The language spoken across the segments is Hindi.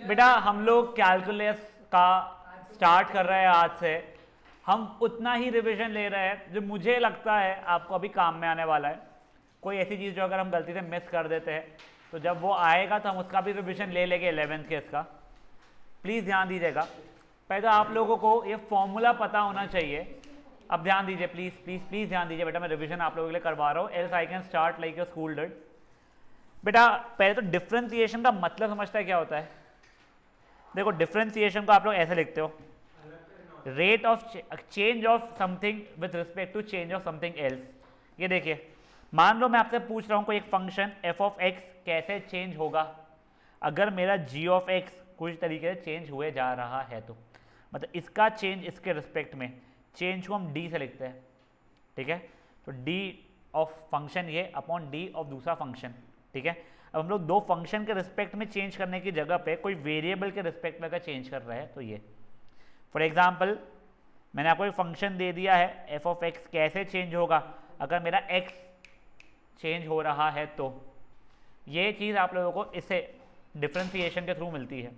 बेटा हम लोग कैलकुलस का स्टार्ट कर रहे हैं आज से। हम उतना ही रिवीजन ले रहे हैं जो मुझे लगता है आपको अभी काम में आने वाला है। कोई ऐसी चीज़ जो अगर हम गलती से मिस कर देते हैं तो जब वो आएगा तो हम उसका भी रिवीजन ले लेंगे 11th के इसका। प्लीज़ ध्यान दीजिएगा। पहले आप लोगों को ये फॉर्मूला पता होना चाहिए। अब ध्यान दीजिए, प्लीज़ प्लीज़ प्लीज़ ध्यान दीजिए बेटा, मैं रिवीजन आप लोगों के लिए करवा रहा हूँ। Else I can start like your school did. बेटा पहले तो डिफरेंशिएशन का मतलब समझता है क्या होता है। देखो डिफरेंशिएशन को आप लोग ऐसे लिखते हो, rate of change of something with respect to change of something else. ये देखिए, मान लो मैं आपसे पूछ रहा हूँ कोई एक फंक्शन एफ ऑफ एक्स कैसे चेंज होगा अगर मेरा जी ऑफ एक्स कुछ तरीके से चेंज हुए जा रहा है। तो मतलब इसका चेंज इसके रिस्पेक्ट में, चेंज को हम डी से लिखते हैं, ठीक है। तो डी ऑफ फंक्शन ये अपॉन डी ऑफ दूसरा फंक्शन, ठीक है। अब हम लोग दो फंक्शन के रिस्पेक्ट में चेंज करने की जगह पे कोई वेरिएबल के रिस्पेक्ट में अगर चेंज कर रहे हैं तो ये, फॉर एग्जांपल मैंने आपको एक फंक्शन दे दिया है एफ ऑफ एक्स कैसे चेंज होगा अगर मेरा एक्स चेंज हो रहा है। तो ये चीज़ आप लोगों को इससे डिफरेंशिएशन के थ्रू मिलती है।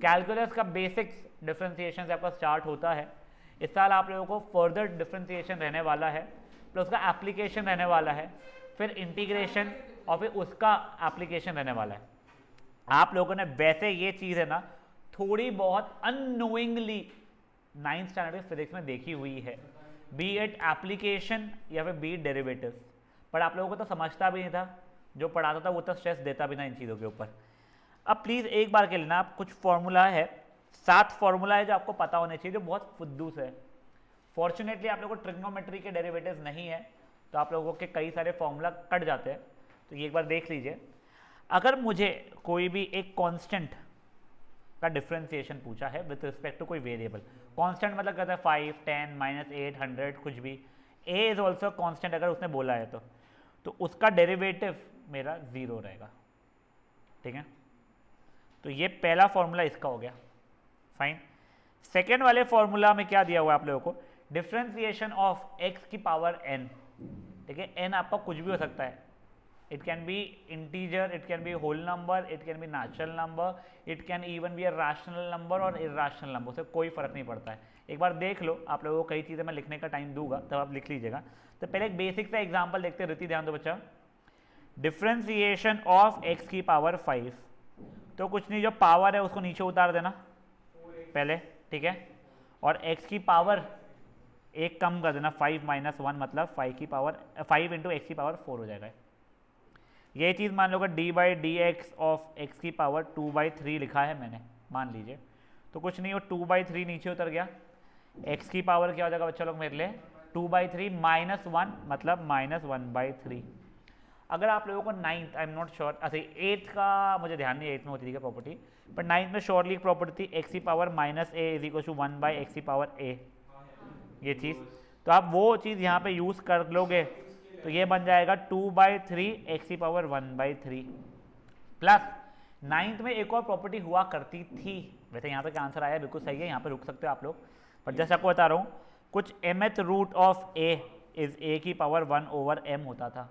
कैलकुलस का बेसिक्स डिफरेंशिएशन से आपका स्टार्ट होता है। इस साल आप लोगों को फर्दर डिफरेंशिएशन रहने वाला है, प्लस उसका एप्लीकेशन रहने वाला है, फिर इंटीग्रेशन और फिर उसका एप्लीकेशन रहने वाला है। आप लोगों ने वैसे ये चीज़ है ना थोड़ी बहुत अननोइंगली 9th स्टैंडर्ड फिजिक्स में देखी हुई है, बी इट एप्लीकेशन या फिर बी इट डेरिवेटिव्स, पर आप लोगों को तो समझता भी नहीं था। जो पढ़ाता था वो तो स्ट्रेस देता भी ना इन चीज़ों के ऊपर। अब प्लीज़ एक बार के लिए ना आप कुछ फॉर्मूला है, 7 फॉर्मूला है जो आपको पता होने चाहिए, जो बहुत फुद्दूस है। फॉर्चुनेटली आप लोगों को ट्रिग्नोमेट्री के डेरिवेटिव्स नहीं है तो आप लोगों के कई सारे फॉर्मूला कट जाते हैं। तो ये एक बार देख लीजिए। अगर मुझे कोई भी एक कांस्टेंट का डिफरेंशिएशन पूछा है विद रिस्पेक्ट टू कोई वेरिएबल, कांस्टेंट मतलब कहता है 5, 10, -8, 100 कुछ भी, ए इज ऑल्सो कांस्टेंट अगर उसने बोला है तो उसका डेरिवेटिव मेरा 0 रहेगा, ठीक है। तो ये पहला फॉर्मूला इसका हो गया, फाइन। सेकेंड वाले फॉर्मूला में क्या दिया हुआ है आप लोगों को, डिफरेंशिएशन ऑफ एक्स की पावर n, ठीक है। n आपका कुछ भी हो सकता है, it can be integer, it can be whole number, it can be natural number, it can even be a rational number और इर्रेशनल नंबर, उससे कोई फर्क नहीं पड़ता है। एक बार देख लो, आप लोगों को कई चीज़ें मैं लिखने का टाइम दूंगा तब आप लिख लीजिएगा। तो पहले एक बेसिक सा एग्जांपल देखते हैं। रिति ध्यान दो बच्चा, डिफरेंशिएशन ऑफ एक्स की पावर 5, तो कुछ नहीं, जो पावर है उसको नीचे उतार देना पहले, ठीक है, और x की पावर एक कम कर देना, 5 - 1 मतलब 5 की पावर 5 × x की पावर 4 हो जाएगा। ये चीज़ मान लो D by D x of X की पावर 2/3 लिखा है मैंने, मान लीजिए, तो कुछ नहीं, वो 2/3 नीचे उतर गया। x की पावर क्या हो जाएगा बच्चा लोग मेरे लिए, 2/3 - 1 मतलब -1/3। अगर आप लोगों को 9th, I am not sure, अच्छा 8th का मुझे ध्यान नहीं, 8th में होती थी क्या प्रॉपर्टी, पर 9th में श्योरली एक प्रॉपर्टी थी x की पावर -a = 1/x की पावर a, ये चीज़। तो आप वो चीज़ यहाँ पे यूज़ कर लोगे तो ये बन जाएगा 2/3 x की पावर 1/3 प्लस 9th में एक और प्रॉपर्टी हुआ करती थी। वैसे यहाँ पे क्या आंसर आया बिल्कुल सही है, यहाँ पे रुक सकते हो आप लोग, पर जैसे आपको बता रहा हूँ, कुछ mth root of a is a की पावर 1/m होता था,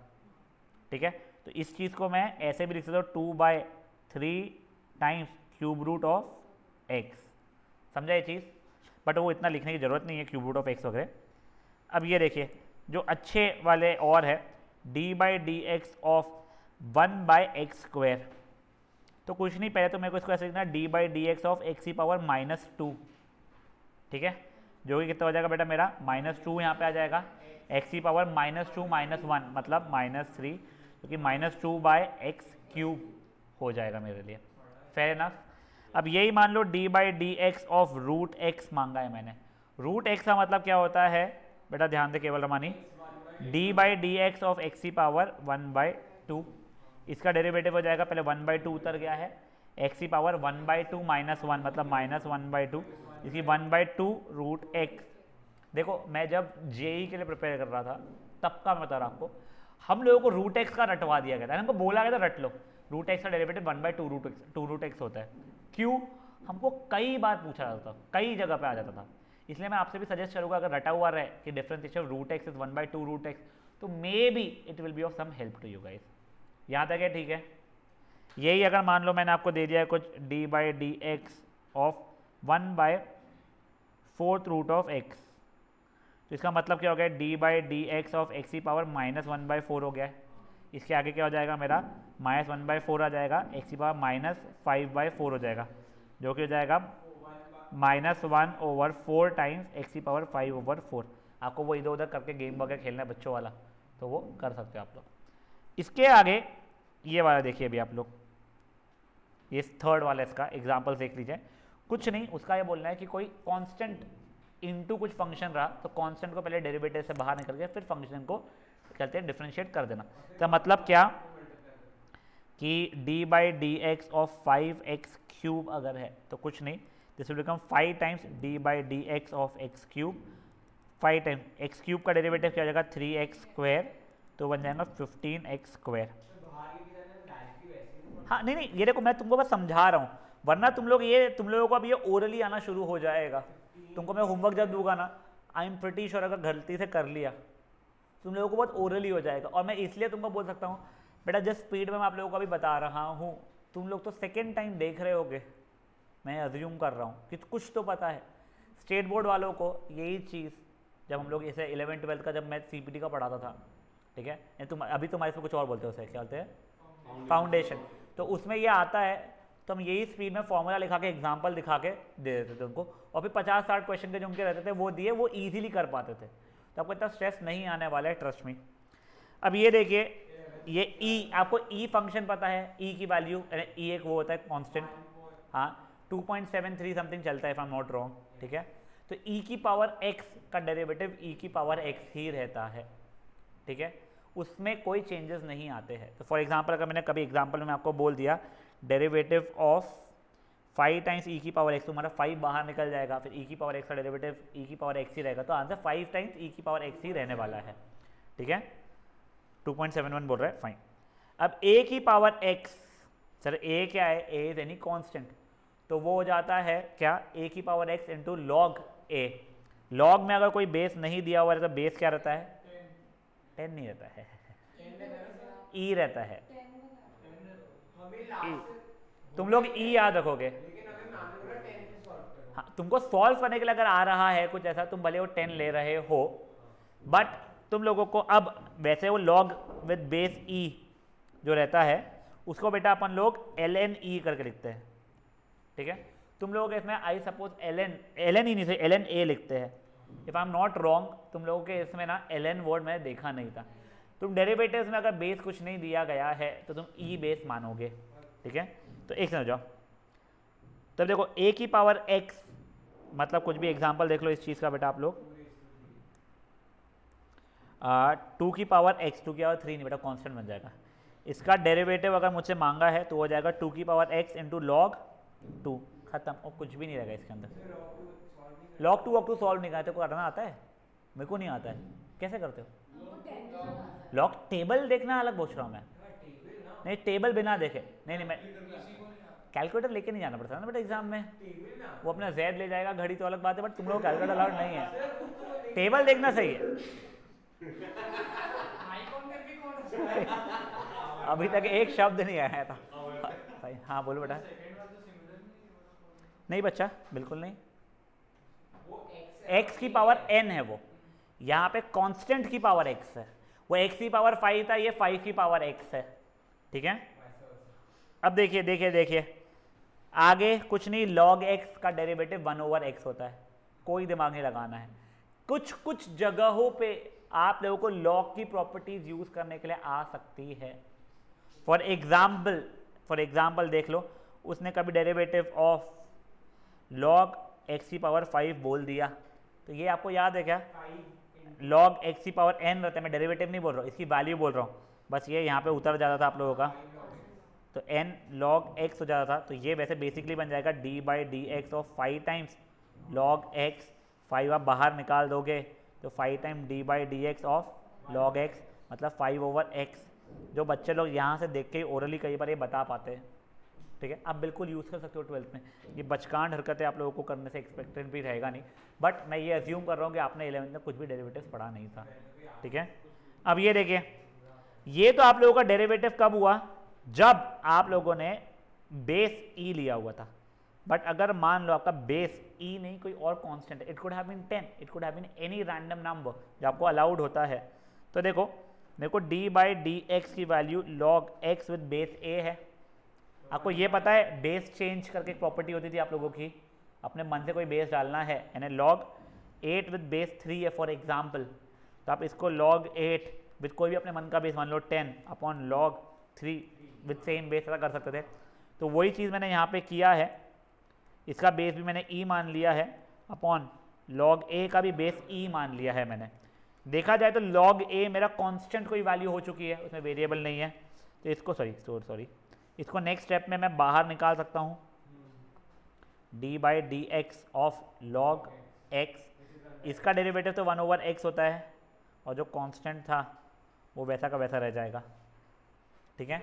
ठीक है। तो इस चीज़ को मैं ऐसे भी लिख सकता हूँ 2/3 times cube root of x, समझा ये चीज़, बट वो इतना लिखने की ज़रूरत नहीं है क्यूब रूट ऑफ x वगैरह। अब ये देखिए जो अच्छे वाले और है, d/dx ऑफ 1/x², तो कुछ नहीं, पहले तो मेरे को इसको ऐसे लिखना d/dx ऑफ x की पावर -2, ठीक है, जो कि कितना हो जाएगा बेटा मेरा -2 यहाँ पे आ जाएगा, x की पावर -2 - 1 मतलब -3, क्योंकि -2/x³ हो जाएगा मेरे लिए, फेयर इनफ। अब यही मान लो d/dx ऑफ √x मांगा है मैंने। √x का मतलब क्या होता है बेटा, ध्यान दे केवल रमानी, d/dx ऑफ x की पावर 1/2, इसका डेरिवेटिव हो जाएगा, पहले 1/2 उतर गया है, x की पावर 1/2 - 1 मतलब -1/2, इसकी 1/2 √x। देखो मैं जब जेई के लिए प्रिपेयर कर रहा था तब का मैं बता रहा आपको, हम लोगों को √x का रटवा दिया गया था, हमको बोला गया था रट लो, √x का डेरिवेटिव 1/2 √x होता है। क्यों, हमको कई बार पूछा जाता था, कई जगह पे आ जाता था, इसलिए मैं आपसे भी सजेस्ट करूंगा अगर रटा हुआ रहे कि डिफरेंशिएशन √x इज 1/2 √x, तो maybe it will be of some help to you guys. यहाँ तक है, ठीक है। यही अगर मान लो मैंने आपको दे दिया है कुछ D by D x of 1/4 root of X, तो इसका मतलब क्या हो गया, D by D x of X की पावर -1/4 हो गया है। इसके आगे क्या हो जाएगा मेरा, -1/4 आ जाएगा, एक्स की पावर -5/4 हो जाएगा, जो कि हो जाएगा -1/4 टाइम्स एक्स की पावर 5/4। आपको वो इधर उधर करके गेम वगैरह खेलना है बच्चों वाला, तो वो कर सकते हो आप लोग। इसके आगे ये वाला देखिए अभी आप लोग, ये थर्ड वाला इसका एग्जाम्पल देख लीजिए। कुछ नहीं, उसका ये बोलना है कि कोई कांस्टेंट इनटू कुछ फंक्शन रहा, तो कांस्टेंट को पहले डेरिवेटिव से बाहर निकल के फिर फंक्शन को कहते हैं डिफरेंशिएट कर देना। तो मतलब क्या कि D by D x of 5x³ अगर है तो कुछ नहीं, this will become 5 times D by D x of x³। 5 times x³ का डेरिवेटिव क्या हो जाएगा 3x², तो बन जाएगा 15x²। हाँ नहीं नहीं, ये देखो मैं तुमको बस समझा रहा हूँ, वरना तुम लोगों को अब ये ओरली आना शुरू हो जाएगा। तुमको मैं होमवर्क जब दूंगा ना, आई एम प्रिटी श्योर अगर गलती से कर लिया तुम लोगों को बहुत ओरली हो जाएगा। और मैं इसलिए तुमको बोल सकता हूँ बेटा, जिस स्पीड में मैं आप लोगों को अभी बता रहा हूँ, तुम लोग तो सेकेंड टाइम देख रहे होगे, मैं अज्यूम कर रहा हूँ कि कुछ तो पता है। स्टेट बोर्ड वालों को यही चीज़, जब हम लोग इसे 11th-12th का जब मैं CPT का पढ़ाता था, ठीक है, तुम अभी तुम्हारे इसमें कुछ और बोलते हो, उसे क्या बोलते हैं, फाउंडेशन, तो उसमें ये आता है, तो हम यही स्पीड में फॉर्मूला लिखा के एग्जाम्पल दिखा के दे देते थे उनको, और फिर 50-60 क्वेश्चन के जो उनके रहते थे वो दिए, वो ईजिली कर पाते थे। तो आपको इतना स्ट्रेस नहीं आने वाला है, ट्रस्ट मी। अब ये देखिए, ये ई, आपको ई फंक्शन पता है, ई की वैल्यू, ई एक वो होता है कांस्टेंट, हाँ 2.73 समथिंग चलता है if I am not wrong, ठीक है। तो ई की पावर एक्स का डेरिवेटिव ई की पावर एक्स ही रहता है, ठीक है, उसमें कोई चेंजेस नहीं आते हैं। तो फॉर एग्जांपल अगर मैंने कभी एग्जांपल में आपको बोल दिया डेरिवेटिव ऑफ 5 टाइम्स ई की पावर एक्स, तो हमारा 5 बाहर निकल जाएगा, फिर ई की पावर एक्स का डेरिवेटिव ई की पावर एक्स ही रहेगा, तो आंसर 5 टाइम्स ई की पावर एक्स ही रहने वाला है, ठीक है। 2.71 बोल रहा है, फाइन। अब ए की पावर एक्स, सर ए क्या है, ए इज एनी कांस्टेंट, तो वो हो जाता है क्या, ए की पावर एक्स इंटू लॉग ए। लॉग में अगर कोई बेस नहीं दिया हुआ है तो बेस क्या रहता है, 10 नहीं रहता है, ई रहता है। तुम लोग ई याद रखोगे, हाँ, तुमको सॉल्व करने के लिए अगर आ रहा है कुछ ऐसा, तुम भले वो 10 ले रहे हो, बट तुम लोगों को अब वैसे वो लॉग विद बेस ई जो रहता है उसको बेटा अपन लोग ln e करके लिखते हैं, ठीक है। तुम लोग इसमें आई सपोज ln ही नहीं से ln a लिखते हैं, if I am not wrong. तुम लोगों के इसमें ना ln वर्ड मैंने देखा नहीं था। तुम डेरिवेटिव्स में अगर बेस कुछ नहीं दिया गया है तो तुम ई बेस मानोगे, ठीक है। तो एक समझ जाओ, तब देखो a की पावर x, मतलब कुछ भी एग्जांपल देख लो इस चीज़ का बेटा आप लोग, 2 की पावर x, 2 की पावर 3 नहीं बेटा, कांस्टेंट बन जाएगा। इसका डेरिवेटिव अगर मुझसे मांगा है तो हो जाएगा 2 की पावर x इंटू लॉग 2, खत्म, और कुछ भी नहीं रहेगा इसके अंदर। लॉग 2 वॉग 2 सॉल्व नहीं करते, को करना आता है, मेरे को नहीं आता है, कैसे करते हो? लॉग टेबल देखना अलग पूछ रहा हूँ मैं, नहीं टेबल बिना देखे, नहीं मैं कैलकुलेटर लेके नहीं जाना पड़ता ना बेटा एग्जाम में, वो अपना Z ले जाएगा घड़ी तो अलग बात है, बट तुम लोग कैलकुलेटर अलाउड नहीं है, टेबल देखना सही है। अभी तक एक शब्द नहीं आया था, हाँ बोलो बेटा। नहीं बच्चा, बिल्कुल नहीं, x की पावर n है वो, यहाँ पे कांस्टेंट की पावर x है, वो x की पावर 5 था, ये 5 की पावर x है, ठीक है। अब देखिए देखिए देखिए आगे कुछ नहीं, log x का डेरिवेटिव 1/x होता है, कोई दिमाग नहीं लगाना है। कुछ कुछ जगहों पे आप लोगों को log की प्रॉपर्टीज यूज करने के लिए आ सकती है। फॉर एग्जाम्पल देख लो, उसने कभी डेरिवेटिव ऑफ log x की पावर 5 बोल दिया, तो ये आपको याद है क्या, log x की पावर n रहता है, मैं डेरिवेटिव नहीं बोल रहा हूँ, इसकी वैल्यू बोल रहा हूँ, बस ये यहाँ पे उतर जाता था आप लोगों का, तो n log x हो जाता था, तो ये वैसे बेसिकली बन जाएगा d by D x of 5 times log x, 5 आप बाहर निकाल दोगे तो 5 time d by D x of log x, मतलब 5/x। जो बच्चे लोग यहाँ से देख के ओरली कई बार ये बता पाते हैं, ठीक है, आप बिल्कुल यूज़ कर सकते हो 12th में। ये बचकान हरकतें आप लोगों को करने से एक्सपेक्टेड भी रहेगा नहीं, बट मैं ये अज्यूम कर रहा हूँ कि आपने 11th में कुछ भी डेरिवेटिव्स पढ़ा नहीं था, ठीक है। अब ये देखिए, ये तो आप लोगों का डेरिवेटिव कब हुआ, जब आप लोगों ने बेस ई लिया हुआ था, बट अगर मान लो आपका बेस ई नहीं कोई और कांस्टेंट है, it could have been 10, it could have been any random number जो आपको अलाउड होता है। तो देखो मेरे को डी बाई डी एक्स की value log x with base a है। आपको ये पता है बेस चेंज करके एक प्रॉपर्टी होती थी आप लोगों की, अपने मन से कोई बेस डालना है, यानी लॉग 8 विद बेस 3 है फॉर एग्जाम्पल, तो आप इसको log 8 विद कोई भी अपने मन का बेस, मान लो 10 upon log 3 with same base ऐसा कर सकते थे। तो वही चीज़ मैंने यहाँ पे किया है, इसका बेस भी मैंने e मान लिया है अपॉन log a का भी बेस e मान लिया है मैंने। देखा जाए तो log a मेरा कांस्टेंट कोई वैल्यू हो चुकी है, उसमें वेरिएबल नहीं है, तो इसको सॉरी इसको नेक्स्ट स्टेप में मैं बाहर निकाल सकता हूँ, d by D x of log x, इसका डेरिवेटिव तो 1/x होता है और जो कांस्टेंट था वो वैसा का वैसा रह जाएगा। ठीक है,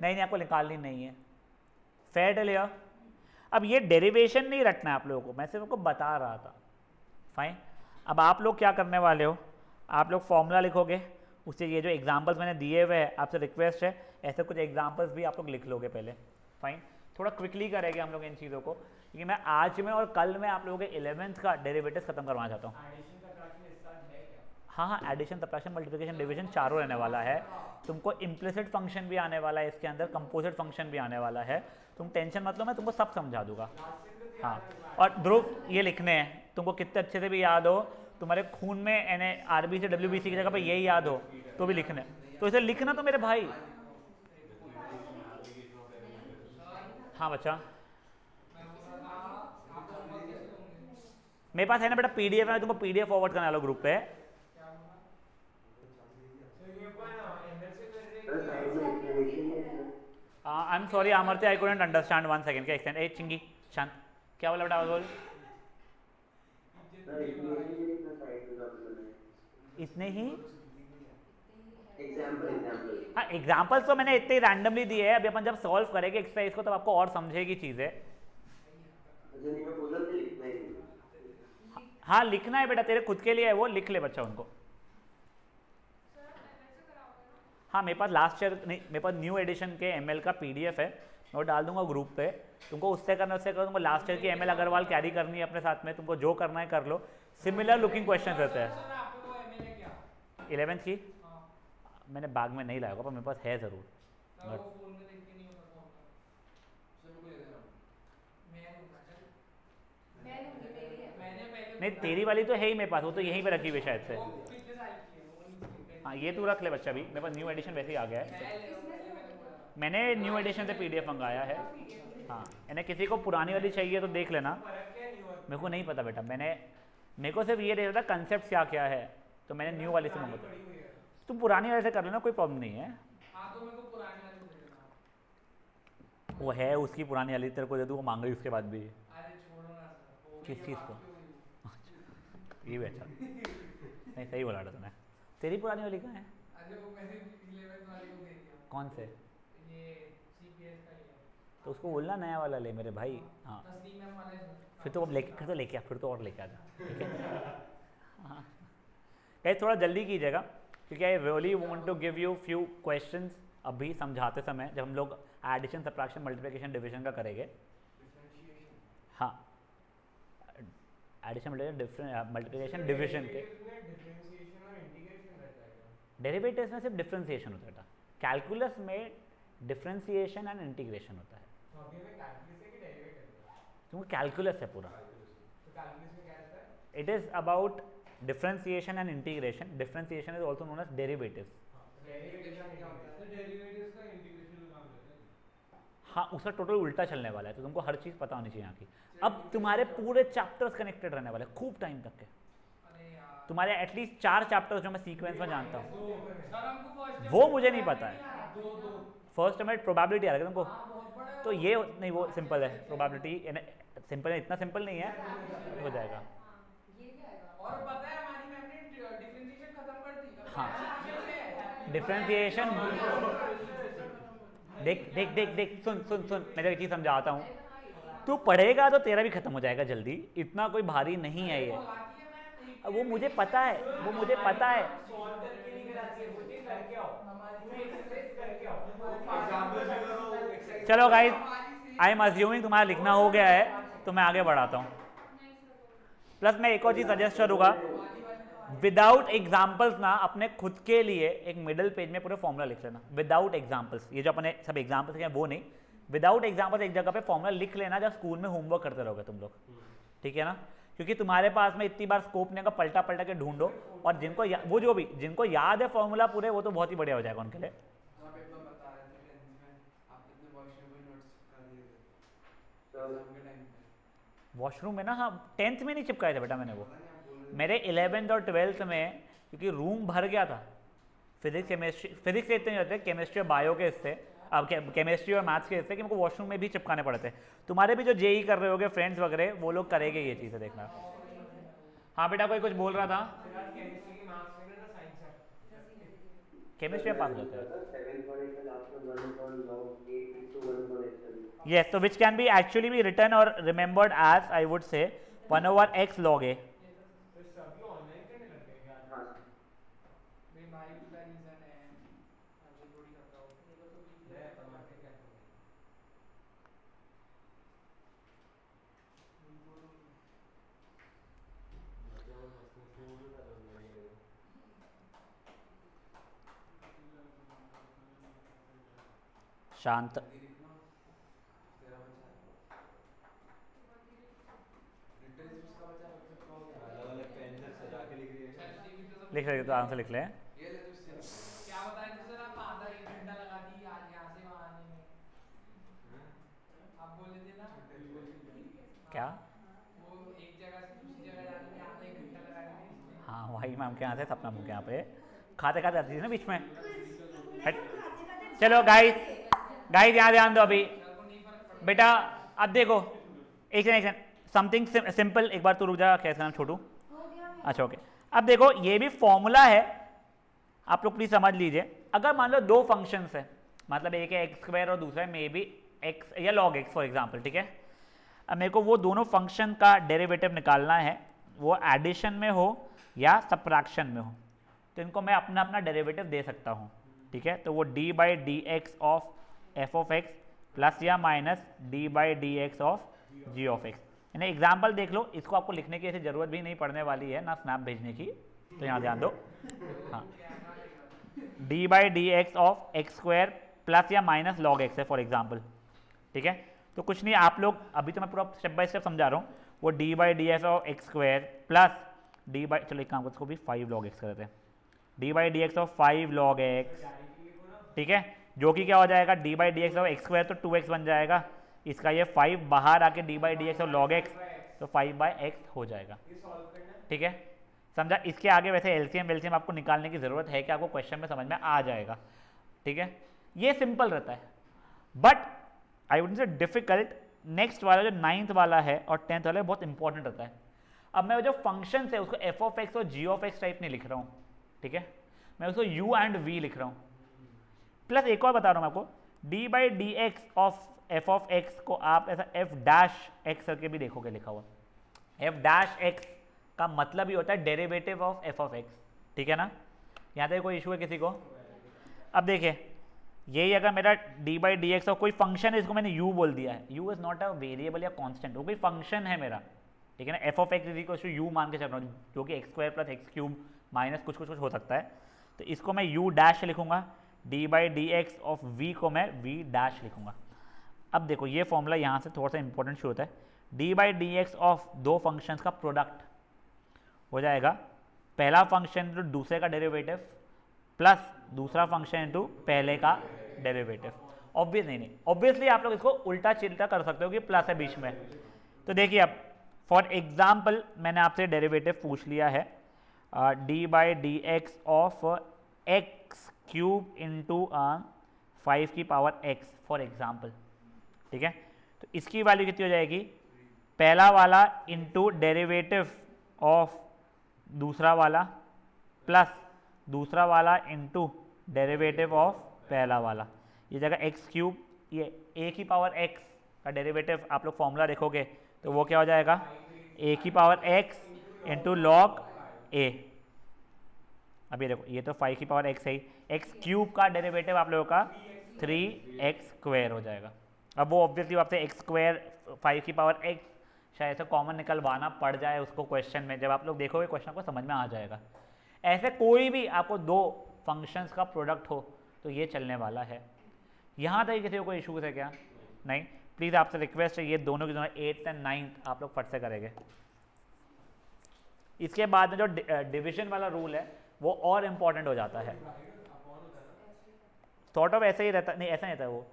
नहीं आपको निकालनी नहीं है, फेयर डील हियर। अब ये डेरिवेशन नहीं रखना है आप लोगों को, मैं सिर्फ आपको बता रहा था। फाइन, अब आप लोग क्या करने वाले हो, आप लोग फॉर्मूला लिखोगे, उससे ये जो एग्जांपल्स मैंने दिए हुए हैं आपसे रिक्वेस्ट है ऐसे कुछ एग्जांपल्स भी आप लोग लिख लोगे पहले। फाइन, थोड़ा क्विकली करेंगे हम लोग इन चीज़ों को, क्योंकि मैं आज में और कल में आप लोगों के 11th का डेरिवेटिव खत्म करवाना चाहता हूँ। हाँ, एडिशन सब्ट्रैक्शन मल्टीप्लिकेशन डिवीजन चारों रहने वाला है। तुमको इम्प्लिसिट फंक्शन भी आने वाला है इसके अंदर, कंपोजिट फंक्शन भी आने वाला है, तुम टेंशन मत लो, मैं तुमको सब समझा दूंगा। हाँ, और ध्रुव ये लिखने हैं, तुमको कितने अच्छे से भी याद हो, तुम्हारे खून में यानी आरबी से WBC की जगह पर यही याद हो तो भी लिखने, तो इसे लिखना तो मेरे भाई। हाँ बच्चा, मेरे पास है ना बेटा PDF है, तुमको PDF फॉरवर्ड करने वाला ग्रुप पे। आई एम सॉरी अमरते, आई कुडंट अंडरस्टैंड, 1 सेकंड, क्या एक्सटेंड, ए चिंगी शांत, क्या बोला बेटा, बोल। इतने ही हाँ, एग्जाम्पल्स तो मैंने इतने ही रैंडमली दिए हैं, अभी अपन जब सॉल्व करेंगे एक्सरसाइज को तब आपको और समझेगी चीजें। हाँ लिखना है बेटा, तेरे खुद के लिए है वो, लिख ले बच्चा उनको। हाँ मेरे पास लास्ट ईयर नहीं, मेरे पास न्यू एडिशन के ML का PDF है, मैं वो डाल दूंगा ग्रुप पे, तुमको उससे करना उससे करो, तुमको लास्ट ईयर की ML अग्रवाल कैरी करनी है अपने साथ में, तुमको जो करना है कर लो, सिमिलर लुकिंग क्वेश्चन रहते हैं। 11th की मैंने बैग में नहीं लाया होगा पर मेरे पास है ज़रूर। नहीं तेरी वाली तो है ही मेरे पास, वो तो यहीं पे रखी हुई शायद से। हाँ ये तू रख ले बच्चा, भी मेरे पास न्यू एडिशन वैसे ही आ गया है, मैंने न्यू एडिशन से PDF मंगाया है। हाँ यानी किसी को पुरानी वाली चाहिए तो देख लेना, मेरे को नहीं पता बेटा, मेरे को सिर्फ ये देख रहा था कंसेप्ट क्या क्या है, तो मैंने न्यू वाली से मंगवा, तुम पुरानी वाले से कर लेना, कोई प्रॉब्लम नहीं है। वो है उसकी पुरानी वाली, तेरे को दे दूँ, वो मांग रही उसके बाद भी। किस चीज़ को? ये भी अच्छा, नहीं सही बोला था तुमने। तेरी पुरानी वाली कहाँ है? कौन से? तो उसको बोलना नया वाला ले मेरे भाई। हाँ फिर तो अब लेके आ, फिर तो और लेके आ जा, ठीक है। हाँ गाइस थोड़ा जल्दी कीजिएगा, क्योंकि I really want to give you few questions अभी समझाते समय, जब हम लोग एडिशन सब्ट्रैक्शन मल्टीप्लिकेशन डिवीजन का करेंगे। हाँ एडिशन मल्टीप्लिकेशन डिवीजन के डेरिवेटिव्स में सिर्फ डिफरेंशिएशन होता है, कैलकुलस में डिफरेंशिएशन एंड इंटीग्रेशन होता है। तुमको कैलकुलस है पूरा, it is about differentiation and integration. Differentiation is also known as derivatives. हाँ उसका टोटल उल्टा चलने वाला है, तो तुमको हर चीज़ पता होनी चाहिए यहाँ की। अब तुम्हारे पूरे चैप्टर्स कनेक्टेड रहने वाले खूब टाइम तक के, तुम्हारे एटलीस्ट 4 चैप्टर्स जो मैं सीक्वेंस में जानता हूँ, वो मुझे नहीं पता है। फर्स्ट में प्रोबेबिलिटी आ रहा है तुमको, तो ये नहीं, वो सिंपल है प्रोबेबिलिटी, सिंपल है, इतना सिंपल नहीं है, हो जाएगा। और पता है हमारी मैम ने डिफरेंशिएशन खत्म कर दी। हाँ डिफरेंशिएशन, देख देख देख देख सुन सुन सुन, मैं एक चीज़ समझाता हूँ, तू पढ़ेगा तो तेरा भी खत्म हो जाएगा जल्दी, इतना कोई भारी नहीं है ये। वो मुझे पता है, वो मुझे पता है। चलो गाइस, आई एम अज्यूमिंग तुम्हारा लिखना हो गया है, तो मैं आगे बढ़ाता हूँ। प्लस मैं एक और चीज सजेस्ट करूंगा, विदाउट एग्जाम्पल्स ना अपने खुद के लिए एक मिडिल पेज में पूरे फॉर्मूला लिख लेना, विदाउट एग्जाम्पल्स। ये जो अपने सब एग्जाम्पल्स हैं वो नहीं, विदाउट एग्जाम्पल्स एक जगह पे फॉर्मूला लिख लेना जब स्कूल में होमवर्क करते रहोगे तुम लोग, ठीक है ना? क्योंकि तुम्हारे पास में इतनी बार स्कोप नहीं का, पलटा पलटा के ढूंढो, और जिनको वो जो भी जिनको याद है फॉर्मूला पूरे, वो तो बहुत ही बढ़िया हो जाएगा उनके लिए। वॉशरूम में ना, हाँ 10th में नहीं चिपकाए थे बेटा मैंने वो, मेरे 11th और 12th में, क्योंकि रूम भर गया था। फिजिक्स के इतने नहीं होते, केमिस्ट्री और बायो के इससे, अब केमिस्ट्री और मैथ्स के इससे कि मेरे को वॉशरूम में भी चिपकाने पड़ते। तुम्हारे भी जो जेई कर रहे होगे फ्रेंड्स वगैरह, वो लोग करेंगे ये चीज़ें, देखना। हाँ बेटा कोई कुछ बोल रहा था? केमिस्ट्री में पास होते हैं। Yes, so which can be actually be written or remembered as, I would say, 1/x log a. शांत लिख रहे तो आराम से लिख ले। क्या बताएं तो सर, आप आधा 1 घंटा लगा दी यहाँ से वहाँ आने में, आप बोले थे ना क्या? वो एक जगह से दूसरी जगह जाने में आधा 1 घंटा लगा दी। हाँ वही मैम के यहाँ से, सपना मैम के यहाँ पे खाते खाते आती थी ना बीच में। चलो गाइस यहाँ ध्यान दो अभी बेटा। अब देखो एक सेकंड, समथिंग सिंपल, एक बार तो रुक जा, क्या इसका नाम छोटू? अच्छा ओके। अब देखो ये भी फॉर्मूला है, आप लोग प्लीज समझ लीजिए। अगर मान लो दो फंक्शंस है, मतलब एक है एक्स स्क्वायर और दूसरा है मे बी एक्स या लॉग एक्स फॉर एग्जांपल, ठीक है? अब मेरे को वो दोनों फंक्शन का डेरिवेटिव निकालना है, वो एडिशन में हो या सब्ट्रैक्शन में हो, तो इनको मैं अपना अपना डेरिवेटिव दे सकता हूँ, ठीक है? तो वो d by D x of f of x plus या minus d by D x of g of x. यानी एग्जाम्पल देख लो, इसको आपको लिखने की ऐसी जरूरत भी नहीं पड़ने वाली है ना, स्नैप भेजने की, तो यहाँ ध्यान दो। हाँ, D by D x of x square plus या माइनस लॉग एक्स है फॉर एग्जाम्पल, ठीक है? तो कुछ नहीं, आप लोग अभी तो मैं पूरा स्टेप बाय स्टेप समझा रहा हूँ। वो d by D x of x square plus D by, चलो एक काम को इसको भी 5 लॉग एक्स करते हैं, D by D x of 5 log x, ठीक है? जो कि क्या हो जाएगा, D by D x of x square तो 2x बन जाएगा, इसका ये 5 बाहर आके D by D x of log x, तो 5/x हो जाएगा, ठीक है? समझा? इसके आगे वैसे एलसीएम वेलसीएम आपको निकालने की जरूरत है कि आपको क्वेश्चन में समझ में आ जाएगा, ठीक है? ये सिंपल रहता है, but I would say difficult. Next वाला जो 9th वाला है और 10th वाला है बहुत इंपॉर्टेंट रहता है। अब मैं जो फंक्शन है उसको एफ ऑफ एक्स और जी ऑफ एक्स टाइप नहीं लिख रहा हूँ, ठीक है? मैं उसको यू एंड वी लिख रहा हूँ। प्लस एक और बता रहा हूँ मैं आपको, D by D x of f of x को आप ऐसा एफ डैश एक्स करके भी देखोगे लिखा हुआ। एफ डैश एक्स का मतलब ही होता है derivative of f of x, ठीक है ना? यहाँ तक कोई इशू है किसी को? अब देखिए, यही अगर मेरा डी बाई डी एक्स और कोई फंक्शन है, इसको मैंने यू बोल दिया है, U is not a variable या कॉन्स्टेंट, वो कोई फंक्शन है मेरा, ठीक है ना? F of X is equal to U मान के चल रहा हूँ, जो कि X square plus X cube minus कुछ कुछ कुछ हो सकता है, तो इसको मैं यू डैश लिखूंगा, D by D x of V को मैं वी डैश लिखूंगा। अब देखो ये फॉर्मूला यहाँ से थोड़ा सा इंपॉर्टेंट शो होता है, D by D x of दो फंक्शंस का प्रोडक्ट हो जाएगा, पहला फंक्शन इंटू दूसरे का डेरिवेटिव प्लस दूसरा फंक्शन इंटू पहले का डेरिवेटिव। ऑब्वियसली आप लोग इसको उल्टा चिल्टा कर सकते हो कि प्लस है बीच में। तो देखिए अब फॉर एग्जाम्पल मैंने आपसे डेरिवेटिव पूछ लिया है D by D x of x cube into 5 की पावर एक्स फॉर एग्जाम्पल, ठीक है? तो इसकी वैल्यू कितनी हो जाएगी, पहला वाला इंटू डेरिवेटिव ऑफ दूसरा वाला प्लस दूसरा वाला इंटू डेरिवेटिव ऑफ पहला वाला। ये जगह एक्स क्यूब, ये ए की पावर एक्स का डेरिवेटिव आप लोग फॉर्मूला देखोगे तो वो क्या हो जाएगा, ए की पावर एक्स इंटू लॉग ए। अब ये देखो, ये तो 5 की पावर एक्स है ही, एक्स क्यूब का डेरिवेटिव आप लोगों का 3x स्क्वायर हो जाएगा। अब वो ऑब्वियसली आपसे x स्क्वायर 5 की पावर x शायद से कॉमन निकलवाना पड़ जाए उसको क्वेश्चन में, जब आप लोग देखोगे क्वेश्चन को समझ में आ जाएगा। ऐसे कोई भी आपको दो फंक्शंस का प्रोडक्ट हो तो ये चलने वाला है। यहाँ तक किसी को कोई इशूज़ है क्या? नहीं। प्लीज़ आपसे रिक्वेस्ट है ये दोनों की दोनों 8th एंड 9th आप लोग फट से करेंगे। इसके बाद में जो डिवीजन वाला रूल है वो और इम्पॉर्टेंट हो जाता है। सॉर्ट ऑफ ऐसा ही रहता, नहीं ऐसा नहीं रहता वो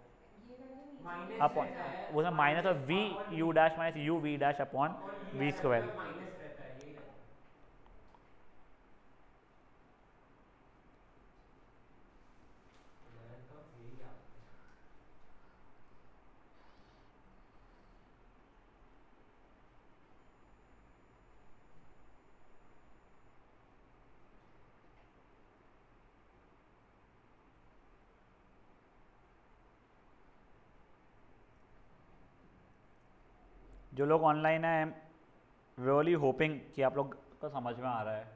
अपॉन, वो minus of V U dash minus U V dash upon V square. जो लोग ऑनलाइन हैं, रियली होपिंग कि आप लोग को समझ में आ रहा है।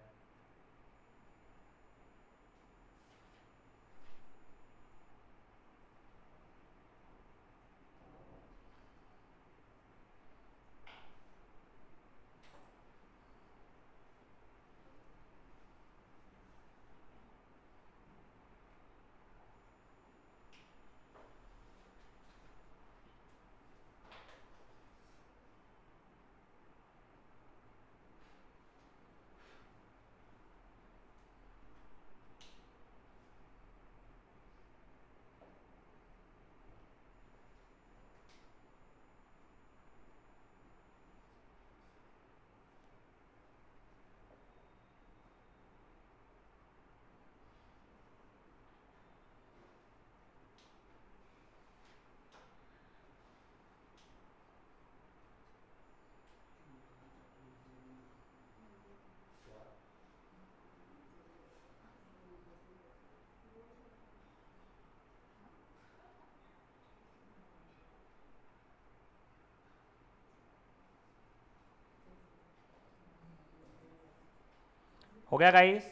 हो गया गाइस?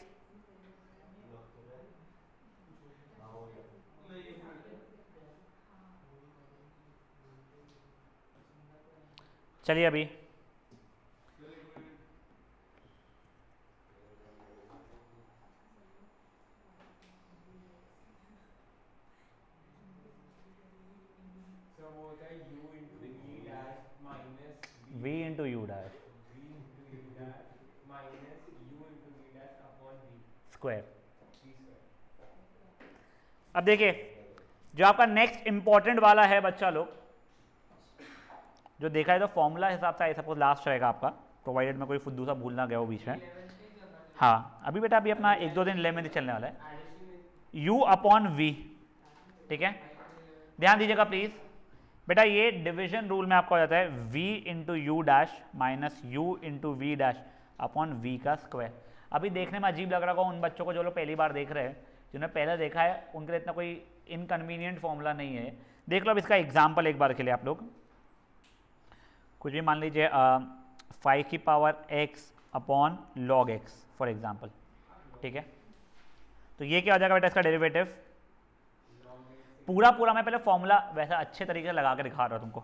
चलिए अभी v into U dash square. अब देखिए जो आपका नेक्स्ट इंपॉर्टेंट वाला है बच्चा लोग, जो देखा है तो फॉर्मूला हिसाब से सपोज लास्ट रहेगा आपका, प्रोवाइडेड में कोई फुद्दू सा भूलना गया हो बीच में। हाँ अभी बेटा अभी अपना 1-2 दिन 11th चलने वाला है। u अपॉन v, ठीक है, ध्यान दीजिएगा प्लीज बेटा। ये डिवीजन रूल में आपका हो जाता है v into U dash minus U into V dash upon v का स्क्वायर। अभी देखने में अजीब लग रहा होगा उन बच्चों को जो लोग पहली बार देख रहे हैं, जिन्होंने पहले देखा है उनके लिए इतना कोई इनकन्वीनियंट फॉर्मूला नहीं है। देख लो अब इसका एग्जाम्पल एक बार के लिए आप लोग कुछ भी मान लीजिए 5 की power x upon log x for example, ठीक है। तो ये क्या हो जाएगा बेटा इसका डेरिवेटिव? पूरा मैं पहले फॉर्मूला वैसा अच्छे तरीके से लगा के दिखा रहा हूँ तुमको।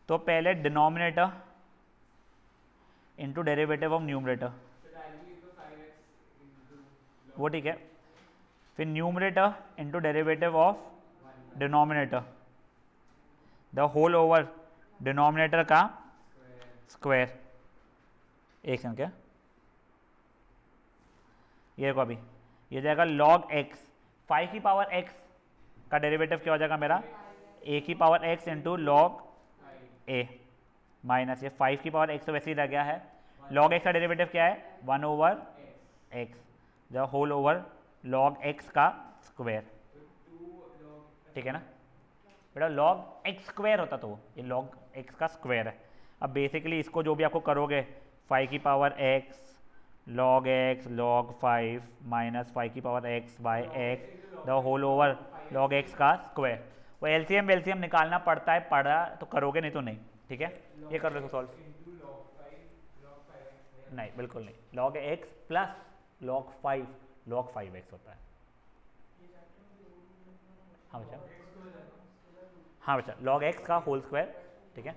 तो पहले denominator into derivative of numerator, वो ठीक है। फिर numerator into derivative of denominator, the whole over denominator का स्क्वायर। एक सेकंड, क्या ये देखो अभी ये जाएगा log x, 5 की पावर x का डेरिवेटिव क्या हो जाएगा मेरा a की power x into log a minus ये 5 की पावर x तो वैसे ही रह गया है। log x का डेरिवेटिव क्या है 1 over x, the whole over log x का स्क्वायर, ठीक है ना बेटा। log x स्क्वायर होता तो ये log x का स्क्वायर है। अब बेसिकली इसको जो भी आपको करोगे 5 की power x log x log 5 minus 5 की power x by x the whole over log x का स्क्वायर। वो एलसीएम निकालना पड़ता है, पढ़ा तो करोगे नहीं तो नहीं, ठीक है। ये कर लो सॉल्व। नहीं बिल्कुल नहीं, log x plus log 5 log 5x होता है। हाँ बच्चा हाँ बच्चा log x का होल स्क्वायर, ठीक है।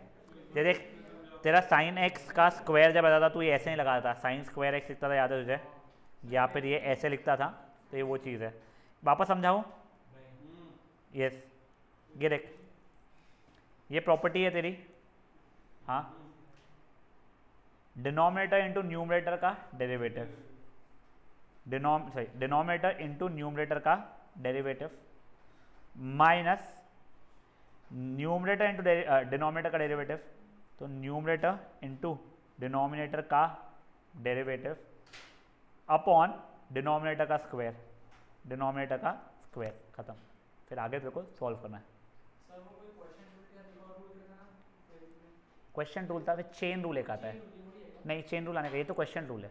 ये देख तेरा साइन x का स्क्वायर जब आता था तो ये ऐसे नहीं लगाता था, साइन स्क्वायर x लिखता था, याद है तुझे, या फिर ये ऐसे लिखता था, तो ये वो चीज़ है। वापस समझाऊँ? यस, ये देख ये प्रॉपर्टी है तेरी, हाँ, डिनोमिनेटर इंटू न्यूमरेटर का डेरिवेटिव, डिनोमिनेटर इंटू न्यूमरेटर का derivative minus numerator into denominator का डेरिवेटिव, तो न्यूमरेटर इंटू डिनोमिनेटर का डेरिवेटिव अपॉन डिनोमिनेटर का स्क्वायर, डिनोमिनेटर का स्क्वायर, खत्म। फिर आगे तेरे को सॉल्व करना है। सर वो कोई क्वेश्चन रूल या रिकॉर्ड रूल देता ना, क्वेश्चन रूल था, फिर चेन रूल एक आता है, नहीं चेन रूल आने का, ये तो क्वेश्चन रूल है,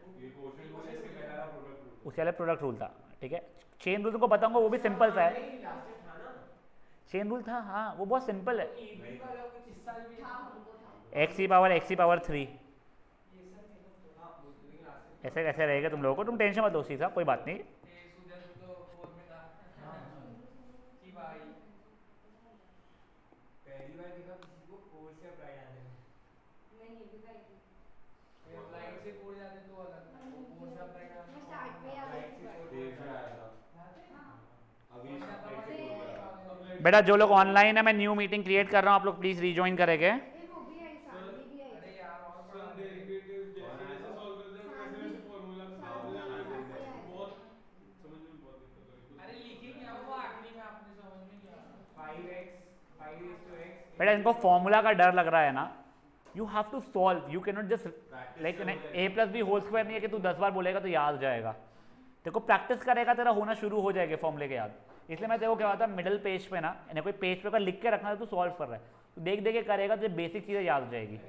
उसके पहले प्रोडक्ट रूल था, ठीक है। चेन रूल तुमको बताऊंगा, वो भी सिंपल सा है, चेन रूल था, हाँ वो बहुत सिंपल है, x की पावर 3, ऐसे कैसे रहेगा तुम लोगों को, तुम टेंशन मत लो सीधा, कोई बात नहीं। बेटा जो लोग ऑनलाइन है, मैं न्यू मीटिंग क्रिएट कर रहा हूँ, आप लोग प्लीज रीजॉइन करेंगे। बेटा इनको फॉर्मूला का डर लग रहा है ना, you have to solve, you can not just like A plus B whole square नहीं है कि तू 10 बार बोलेगा तो याद हो जाएगा, तेरे को प्रैक्टिस करेगा तेरा होना शुरू हो जाएगा फॉर्मूले के याद। इसलिए मैं तेरे को क्या होता है, मिडिल पेज पे ना, यानी कोई पेज पे अगर लिख के रखना है तो सॉल्व कर रहा है, तो देख देख के करेगा तो बेसिक चीज़ें याद हो जाएगी।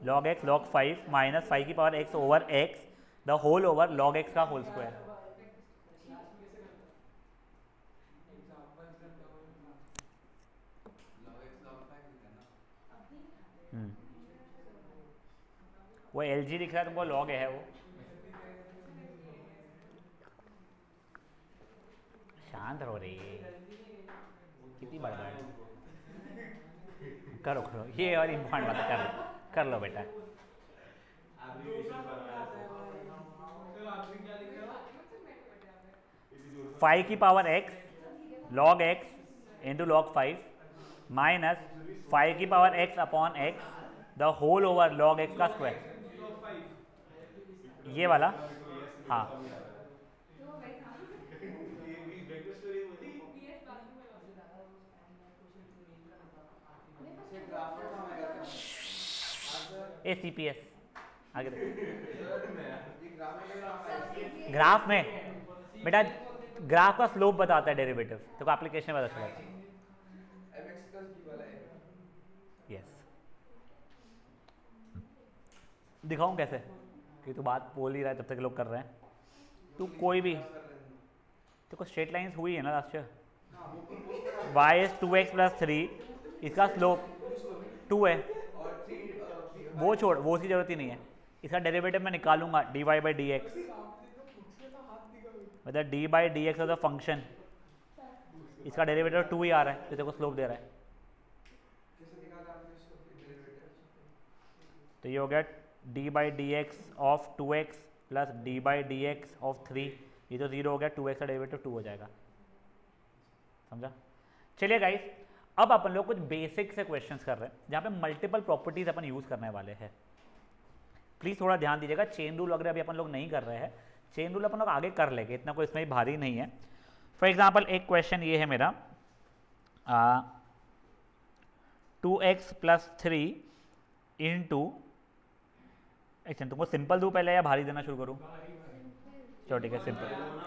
log x log 5 माइनस 5 की power x over x the whole over log x का होल स्क्वायर। वो LG दिख रहा है तुमको, log है वो, शांत रहो रे, कितनी बड़ा करो करो, ये और इम्पॉर्टेंट बात कर लो बेटा। फाइव की power x log x into log 5 minus 5 की power x upon x the whole over log x का स्क्वायर, ये वाला, हाँ ACPS आगे ग्राफ में बेटा, ग्राफ का स्लोप बताता है डेरिवेटिव, तो एप्लीकेशन में पता चला। यस, दिखाऊं कैसे कि तू बात बोल ही रहा है, तब तक लोग कर रहे हैं, तू कोई भी तो स्ट्रेट लाइंस हुई है ना last year, y is 2x plus 3, इसका स्लोप 2 है, वो छोड़, वो उसकी जरूरत ही नहीं है, इसका डेरिवेटिव मैं निकालूंगा dy बाई डी एक्स, मतलब D by D x of the function, इसका डेरिवेटिव 2 ही आ रहा है, तो तेरे को स्लोप दे रहा है, तो ये हो गया D by D x of 2x plus D by D x of 3, ये तो 0 हो गया, 2x का डेरिवेटिव 2 हो जाएगा, समझा। चलिए गाइस, अब अपन लोग कुछ बेसिक से क्वेश्चंस कर रहे हैं जहाँ पे मल्टीपल प्रॉपर्टीज अपन यूज़ करने वाले हैं, प्लीज़ थोड़ा ध्यान दीजिएगा। चेन रूल वगैरह अभी अपन लोग नहीं कर रहे हैं, चेन रूल अपन लोग आगे कर लेंगे, इतना कोई इसमें भारी नहीं है। फॉर एग्जाम्पल एक क्वेश्चन ये है मेरा, 2x प्लस 3 इंटू, अच्छा तुमको सिंपल दूँ पहले या भारी देना शुरू करूँ? चलो ठीक है, simple.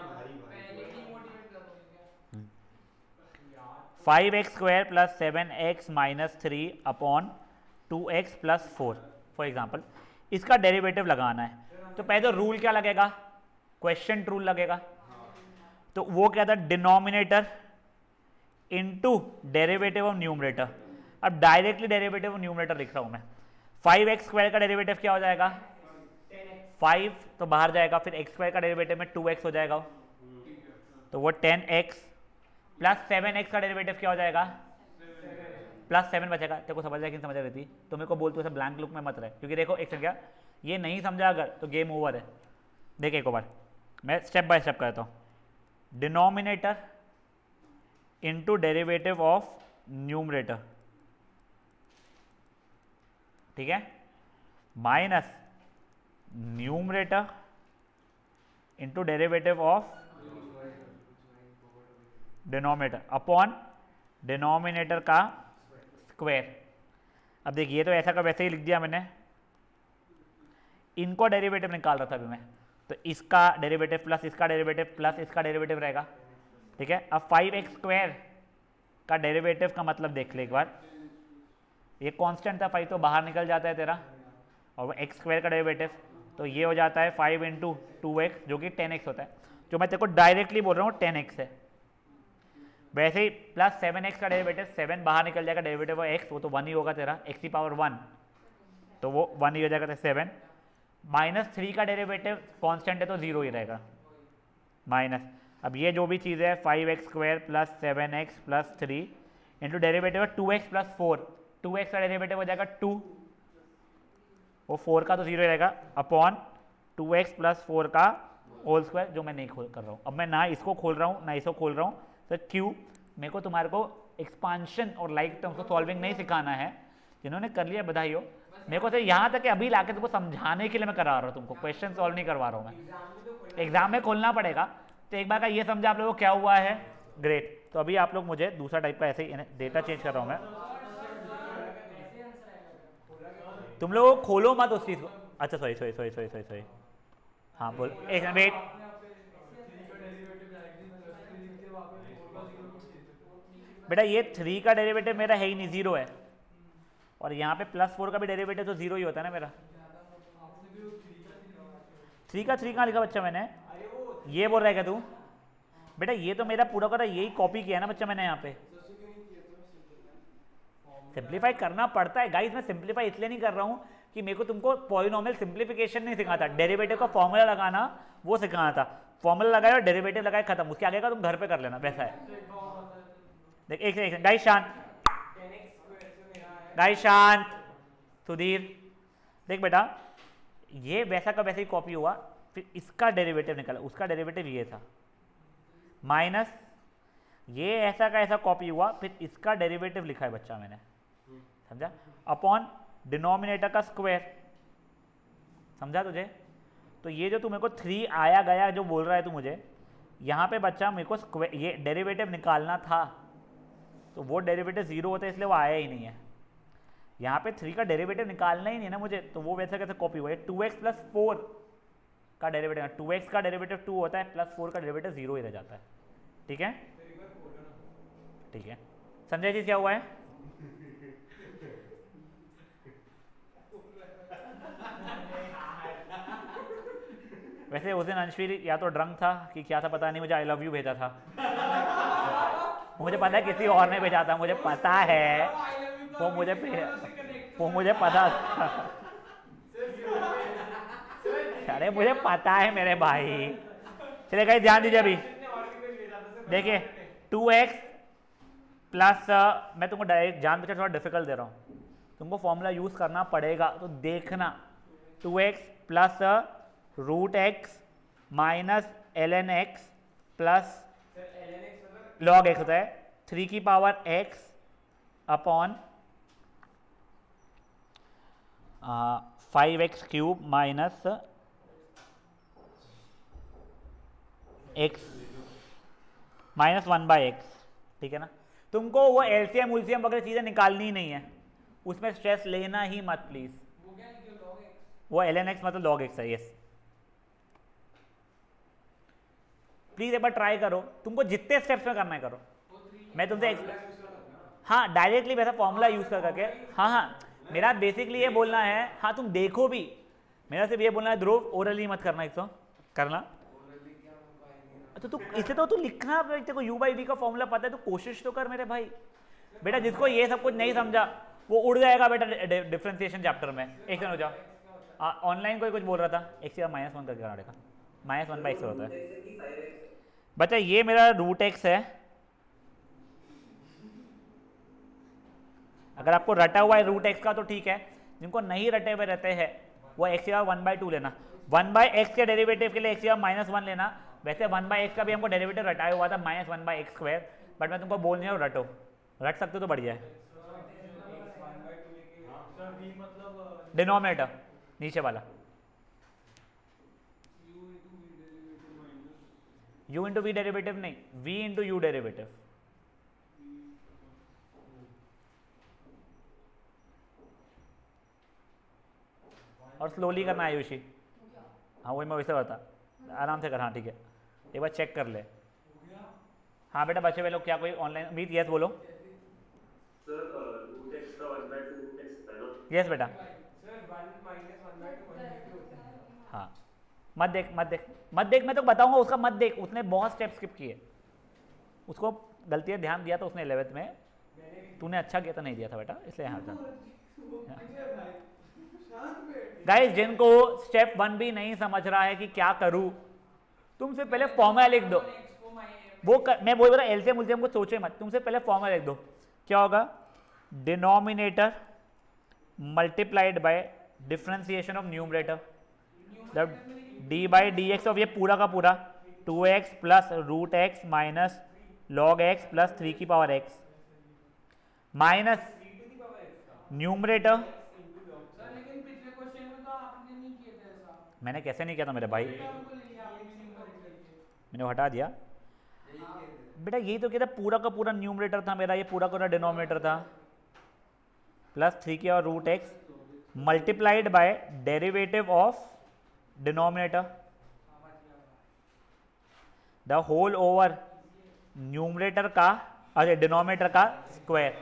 5x square plus 7x minus 3 upon 2x plus 4 for example, इसका डेरिवेटिव लगाना है, तो पहले तो रूल क्या लगेगा, क्वेश्चन रूल लगेगा, तो वो क्या था, denominator into derivative of numerator. अब डायरेक्टली डेरिवेटिव ऑफ न्यूमरेटर लिख रहा हूं मैं, 5x स्क्वायर का डेरिवेटिव क्या हो जाएगा 5, तो बाहर जाएगा, फिर x स्क्वायर का डेरिवेटिव में 2x हो जाएगा, तो वो 10x प्लस 7x का डेरिवेटिव क्या हो जाएगा प्लस 7 बचेगा। तेरे को समझ आया कि नहीं समझ आ रही थी तो मेरे को बोल तो ऐसे ब्लैंक लुक में मत रहे, क्योंकि देखो एक सेकंड, क्या ये नहीं समझा अगर तो गेम ओवर है। देख एक बार मैं स्टेप बाय स्टेप करता हूँ। Denominator into derivative of numerator, ठीक है, minus numerator into derivative of denominator upon denominator का स्क्वायर। अब देखिए तो ऐसा का वैसे ही लिख दिया मैंने, इनको डेरिवेटिव निकाल रहा था अभी मैं, तो इसका डेरिवेटिव प्लस इसका डेरिवेटिव प्लस इसका डेरिवेटिव रहेगा, ठीक है। अब 5x स्क्वायर का डेरिवेटिव का मतलब देख ले एक बार, ये कांस्टेंट था 5 तो बाहर निकल जाता है तेरा, और वो x स्क्वायर का डेरिवेटिव तो ये हो जाता है 5 इंटू 2x जो कि 10x होता है। जो मैं तेरे को डायरेक्टली बोल रहा हूँ 10x है। वैसे ही प्लस 7x का डेरिवेटिव, 7 बाहर निकल जाएगा, डेरिवेटिव ऑफ x वो तो 1 ही होगा तेरा, x की पावर 1 तो वो 1 ही हो जाएगा, 7 माइनस 3 का डेरिवेटिव कांस्टेंट है तो 0 ही रहेगा माइनस। अब ये जो भी चीज़ है 5x square plus 7x plus 3 into derivative 2x plus 4, 2x का डेरिवेटिव हो जाएगा 2, वो 4 का तो 0 रहेगा, अपॉन 2x प्लस 4 का होल स्क्वायर, जो मैं नहीं कर रहा हूँ। अब मैं ना इसको खोल रहा हूँ ना इसको खोल रहा हूँ, तो क्यों, मेरे को तुम्हारे को एक्सपांशन और लाइक टर्म्स को सॉल्विंग नहीं सिखाना है। जिन्होंने कर लिया बधाई हो, मेरे को तो यहाँ तक कि अभी लाके तुमको समझाने के लिए मैं करा रहा हूँ, तुमको क्वेश्चन सॉल्व नहीं करवा रहा हूँ मैं, एग्जाम में खोलना पड़ेगा। तो एक बार का ये समझा आप लोगों को क्या हुआ है, ग्रेट। तो अभी आप लोग मुझे दूसरा टाइप का ऐसे ही डेटा चेंज कर रहा हूँ मैं, तुम लोग खोलो मत उस चीज़ को। अच्छा सॉरी, हाँ बोल, एक वेट, बेटा ये 3 का डेरिवेटिव मेरा है ही नहीं, 0 है, और यहाँ पे प्लस 4 का भी डेरिवेटिव तो 0 ही होता है ना मेरा। 3 का 3 कहाँ लिखा बच्चा मैंने, ये बोल रहा है क्या तू? बेटा ये तो मेरा पूरा का यही कॉपी किया ना बच्चा मैंने यहाँ पे। सिंप्लीफाई करना पड़ता है गाइस, मैं सिंप्लीफाई इसलिए नहीं कर रहा हूँ कि मेरे को तुमको पॉलिनोमियल सिंप्लीफिकेशन नहीं सिखाता, डेरिवेटिव का फॉर्मूला लगाना वो सिखाना था। फॉर्मूला लगाया और डेरिवेटिव लगाया, खत्म, उसके आगे का तुम घर पे कर लेना, वैसा है। देख एक सेकंड गाइस, शांत गाइस, शांत, सुधीर देख बेटा, ये वैसा का वैसे ही कॉपी हुआ, फिर इसका डेरिवेटिव निकला, उसका डेरिवेटिव ये था, माइनस ये ऐसा का ऐसा कॉपी हुआ, फिर इसका डेरिवेटिव लिखा है बच्चा मैंने, समझा, अपॉन डिनोमिनेटर का स्क्वायर, समझा तुझे? तो ये जो तू मेरे को 3 आया गया जो बोल रहा है तू मुझे, यहाँ पे बच्चा मेरे को स्क्वायर ये डेरिवेटिव निकालना था, तो वो डेरिवेटिव 0 होता है इसलिए वो आया ही नहीं है। यहाँ पे 3 का डेरिवेटिव निकालना ही नहीं है ना मुझे, तो वो वैसे कैसे कॉपी हुआ है। 2x प्लस 4 का डेरिवेटिव, 2x का डेरिवेटिव 2 होता है, प्लस 4 का डेरिवेटिव 0 ही रह जाता है, ठीक है, ठीक है। संजय जी क्या हुआ है? वैसे उस दिन अंशवीर या तो ड्रंक था कि क्या था पता नहीं, मुझे आई लव यू भेजा था। मुझे पता है किसी और ने भेजा था, मुझे पता है, वो मुझे पता था। अरे मुझे पता है मेरे भाई। चलिए गाइस ध्यान दीजिए, अभी देखिए 2x प्लस, मैं तुमको डायरेक्ट जान बचा थोड़ा डिफिकल्ट दे रहा हूँ, तुमको फॉर्मूला यूज करना पड़ेगा, तो देखना 2x plus root X minus ln x plus log x होता है 3 की power x upon 5x cube minus x minus 1/x, ठीक है ना। तुमको वो एलसीएम उलसीएम वगैरह चीजें निकालनी ही नहीं है, उसमें स्ट्रेस लेना ही मत प्लीज। वो ln x मतलब log x है, यस। प्लीज एक बार ट्राई करो, तुमको जितने स्टेप्स में करना है करो। मैं तुमसे हाँ डायरेक्टली वैसा फॉर्मूला यूज कर करके, हाँ मेरा बेसिकली ये बोलना है, हाँ तुम देखो भी, मेरा सिर्फ ये बोलना है ध्रुव ओरली मत करना, एक तो करना। तो तू इससे तो तू लिखना, तेरे को u/v का फॉर्मूला पता है, तो कोशिश तो कर मेरे भाई। बेटा जिसको ये सब कुछ नहीं समझा वो उड़ जाएगा बेटा डिफरेंशिएशन चैप्टर में। एक सेकंड हो जाओ, ऑनलाइन कोई कुछ बोल रहा था, एक्स की माइनस वन करके देखा, माइनस वन बाई एक्स होता है बच्चा। ये मेरा रूट एक्स है, अगर आपको रटा हुआ है रूट एक्स का तो ठीक है, जिनको नहीं रटे हुए रहते हैं वो एक्स की पावर 1/2 लेना। 1/x के डेरिवेटिव के लिए एक्स की पावर -1 लेना। वैसे 1/x का भी हमको डेरिवेटिव रटाया हुआ था -1/x², बट मैं तुमको बोल नहीं रहा हूँ रटो, रट सकते हो तो बढ़िया है। डिनोमिनेटर नीचे वाला u इंटू वी डेरिवेटिव नहीं, v इंटू यू डेरिवेटिव। और स्लोली करना आयुषी, हाँ वही मैं वैसे बता, आराम से कर, हाँ ठीक है, एक बार चेक कर ले। हाँ बेटा बच्चे वे लोग क्या कोई ऑनलाइन मीत, यस बोलो। यस बेटा, हाँ मत देख मत देख मत देख, मैं तो बताऊंगा उसका मत देख, उसने बहुत स्टेप स्किप किए, उसको गलतियाँ ध्यान दिया तो उसने 11th में, तूने अच्छा किया तो नहीं दिया था बेटा, इसलिए यहाँ था। गाइस जिनको स्टेप 1 भी नहीं समझ रहा है कि क्या करूं, तुमसे पहले फॉर्मूला लिख दो, मैं बोल रहा एलसीएम उलसीएम को सोचे मत, तुमसे पहले फॉर्मूला लिख दो। क्या होगा, denominator multiplied by differentiation of numerator, D by D x of ये पूरा का पूरा 2x plus root X minus log X plus 3 की पावर x माइनस न्यूमरेटर। मैंने कैसे नहीं किया था मेरे भाई, मैंने हटा दिया बेटा, यही तो किया था, पूरा का पूरा न्यूमरेटर था मेरा, ये पूरा का पूरा डिनोमिनेटर था, प्लस 3 की और root X multiplied by derivative of denominator the whole over numerator का, अरे डिनोमिनेटर का स्क्वायर।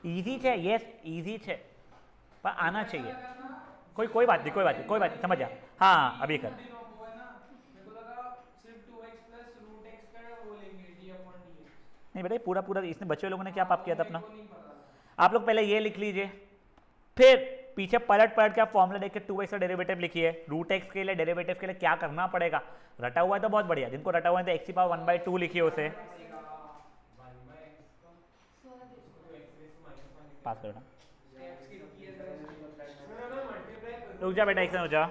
इजी थे, यस इजी थे, पर आना चाहिए। कोई बात नहीं, समझ जा। हाँ अभी कर, नहीं बेटा पूरा पूरा इसने बच्चे लोगों ने क्या पाप किया था अपना। आप लोग पहले ये लिख लीजिए, फिर पीछे पलट के आप फॉर्मूला देख के 2x का डेरिवेटिव लिखिए, रूट एक्स के लिए डेरिवेटिव के लिए क्या करना पड़ेगा। रटा हुआ है तो बहुत बढ़िया, जिनको रटा हुआ है तो x की पावर 1/2 लिखिए उसे। पास कर बेटा, रुक जा बेटा, एक सेकंड रुक जा।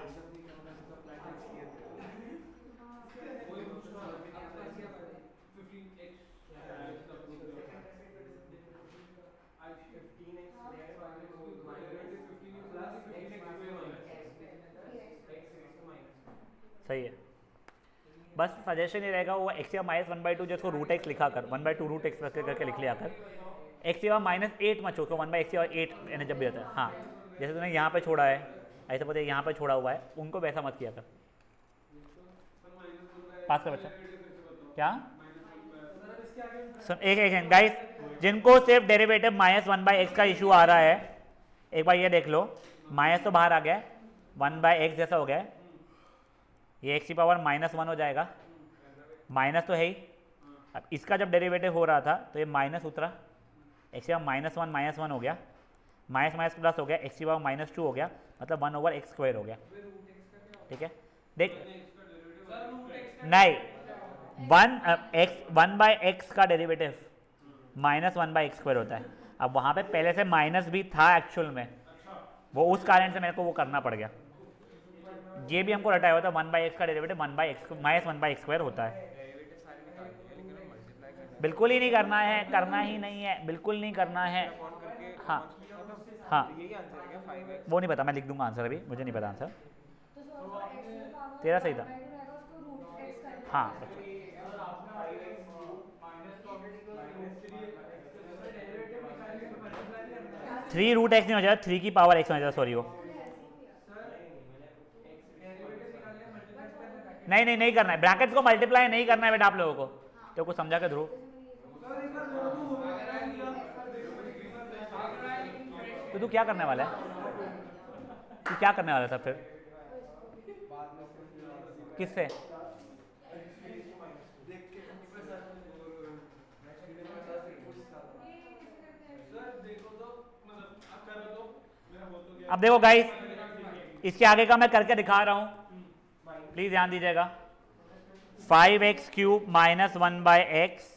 सही है, बस सजेशन ये रहेगा वो एक्स या -1/2 जिसको रूट एक्स लिखा कर 1/2 रूट एक्स करके लिख लिया कर, एक्स या -8 मत छोड़, 1/x या 8 यानी जब भी आता है। हाँ जैसे तूने यहाँ पे छोड़ा है, ऐसे पता है यहाँ पे छोड़ा हुआ है, उनको वैसा मत किया कर। पास कर बच्चा, क्या सुन, एक गाइस, जिनको सिर्फ डेरिवेटिव -1/x का इशू आ रहा है, एक बार ये देख लो, माइनस तो बाहर आ गया, 1/x जैसा हो गया, ये x की पावर -1 हो जाएगा, माइनस तो है ही। अब इसका जब डेरिवेटिव हो रहा था तो ये माइनस उतरा, x की पावर -1 हो गया, माइनस माइनस प्लस हो गया, x की पावर -2 हो गया, मतलब 1/x² हो गया। ठीक है देख, नहीं 1/x का डेरिवेटिव -1/x² होता है। अब वहाँ पे पहले से माइनस भी था एक्चुअल में, वो उस कारण से मेरे को वो करना पड़ गया। ये भी हमको रटाया हुआ था, 1/x का डेरिवेटिव -1/x² होता है। बिल्कुल ही नहीं करना है, करना ही नहीं है, बिल्कुल नहीं करना है। हाँ हाँ वो नहीं पता, मैं लिख दूंगा आंसर, अभी मुझे नहीं पता आंसर। तेरा सही था, हाँ 3 रूट एक्स नहीं हो जाएगा, 3 की पावर x हो जाएगा, सॉरी वो नहीं करना है, ब्रैकेट्स को मल्टीप्लाई नहीं करना है बेटा आप लोगों को, तो कुछ समझा के ध्रुव। तो तू क्या करने वाला है, तू क्या करने वाला था फिर, किससे? अब देखो गाइस, इसके आगे का मैं करके दिखा रहा हूं, प्लीज ध्यान दीजिएगा। 5x क्यूब माइनस 1/x,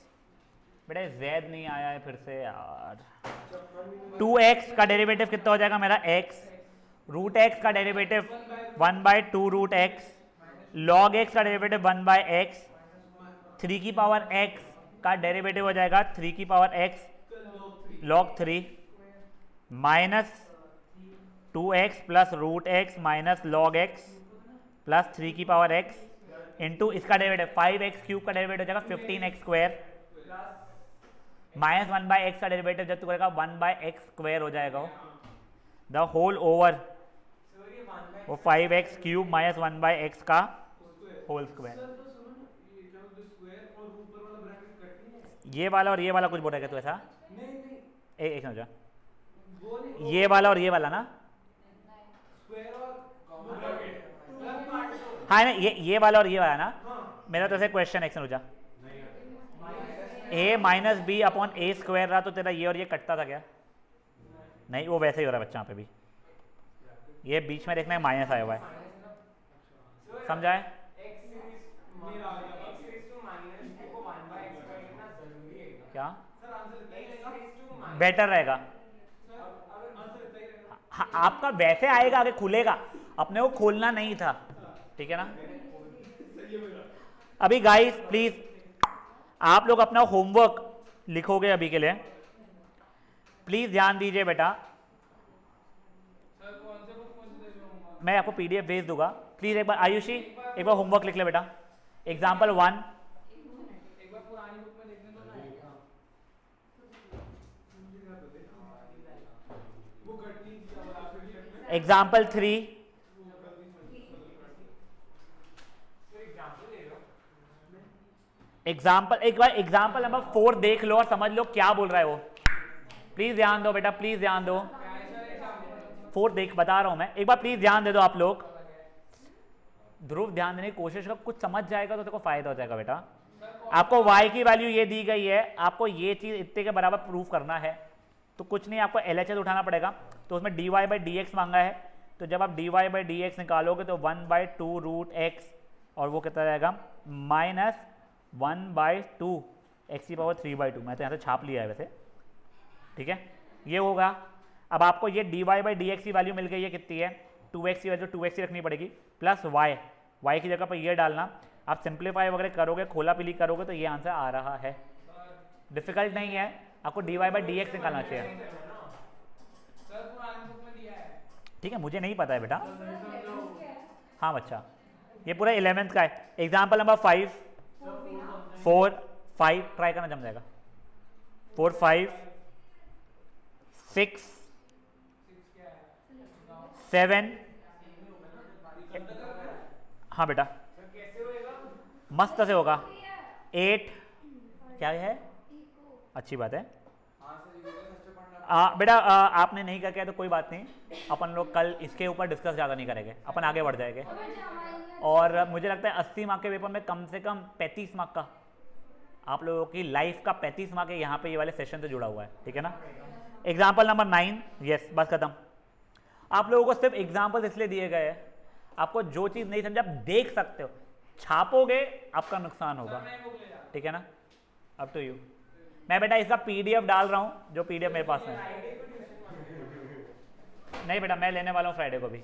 बेटा z नहीं आया है फिर से यार। 2x का डेरिवेटिव कितना हो जाएगा मेरा x, रूट x का derivative 1/2 root x, log x का डेरिवेटिव 1/x, 3 की पावर x का डेरिवेटिव हो जाएगा 3 की power x log 3 minus 2x plus root x minus log x plus 3 की पावर x इंटू इसका डेरिवेटिव 5x क्यूब का डेरिवेटिव हो जाएगा 15x स्क्वायर माइनस 1/x का डेरिवेटिव जब तू करेगा 1/x स्क्वायर हो जाएगा द होल ओवर वो 5x क्यूब माइनस 1/x का होल स्क्वायर। ये वाला और ये वाला कुछ बोल रहा है तू ऐसा? एक समझा, ये वाला और ये वाला ना, हाँ ना, ये वाला और ये वाला ना। मेरा तो ऐसे क्वेश्चन एक्शन हो जा, a minus b upon a square रहा तो तेरा ये और ये कटता था क्या? नहीं, वो वैसे ही हो रहा है बच्चा, यहाँ पे भी ये बीच में देखना है माइनस आया हुआ है, समझा है? क्या बेटर रहेगा? हाँ, आपका वैसे आएगा, आगे खुलेगा, अपने को खोलना नहीं था, ठीक है ना? अभी गाइस प्लीज आप लोग अपना होमवर्क लिखोगे अभी के लिए, प्लीज ध्यान दीजिए बेटा। मैं आपको पीडीएफ भेज दूंगा, प्लीज एक बार आयुषी एक बार होमवर्क लिख ले बेटा। एग्जाम्पल 1, एग्जाम्पल 3, एग्जाम्पल एक बार एग्जाम्पल नंबर 4 देख लो और समझ लो क्या बोल रहा है वो। प्लीज ध्यान दो बेटा, प्लीज ध्यान दो। 4 देख बता रहा हूं मैं, एक बार प्लीज ध्यान दे दो आप लोग। ध्रुव ध्यान देने की कोशिश कर, कुछ समझ जाएगा तो तेरे को फायदा हो जाएगा बेटा। आपको y की वैल्यू ये दी गई है, आपको ये चीज इतने के बराबर प्रूफ करना है, तो कुछ नहीं, आपको LHS उठाना पड़ेगा। तो उसमें dy/dx मांगा है, तो जब आप dy/dx निकालोगे तो 1/2 रूट x और वो कितना जाएगा माइनस 1/2 x की पावर 3/2। मैं तो यहाँ से छाप लिया है वैसे, ठीक है, ये होगा। अब आपको ये dy/dx की वैल्यू मिल गई है, कितनी है 2x की वैल्यू 2x ही रखनी पड़ेगी, प्लस y की जगह पर ये डालना। आप सिंप्लीफाई वगैरह करोगे, खोला पीली करोगे तो ये आंसर आ रहा है। डिफिकल्ट नहीं है, आपको dy/dx निकालना चाहिए, ठीक है? मुझे नहीं पता है बेटा, हाँ बच्चा, ये पूरा 11th का है। एग्जाम्पल नंबर 5, 4, 5 ट्राई करना, जम जाएगा। 4, 5, 6, 7, हाँ बेटा मस्त से होगा। 8 क्या है, अच्छी बात है। बेटा आपने नहीं करके तो कोई बात नहीं, अपन लोग कल इसके ऊपर डिस्कस ज़्यादा नहीं करेंगे, अपन आगे बढ़ जाएंगे। और मुझे लगता है 80 मार्क के पेपर में कम से कम 35 मार्क का आप लोगों की लाइफ का 35 मार्क यहाँ पे ये वाले सेशन से जुड़ा हुआ है, ठीक है ना? एग्जाम्पल नंबर 9, यस बस खत्म। आप लोगों को सिर्फ एग्जाम्पल इसलिए दिए गए हैं, आपको जो चीज़ नहीं समझा आप देख सकते हो, छापोगे आपका नुकसान होगा, ठीक है ना? Up to you. मैं बेटा इसका पीडीएफ डाल रहा हूँ, जो पीडीएफ मेरे पास है। नहीं बेटा मैं लेने वाला हूँ फ्राइडे को भी।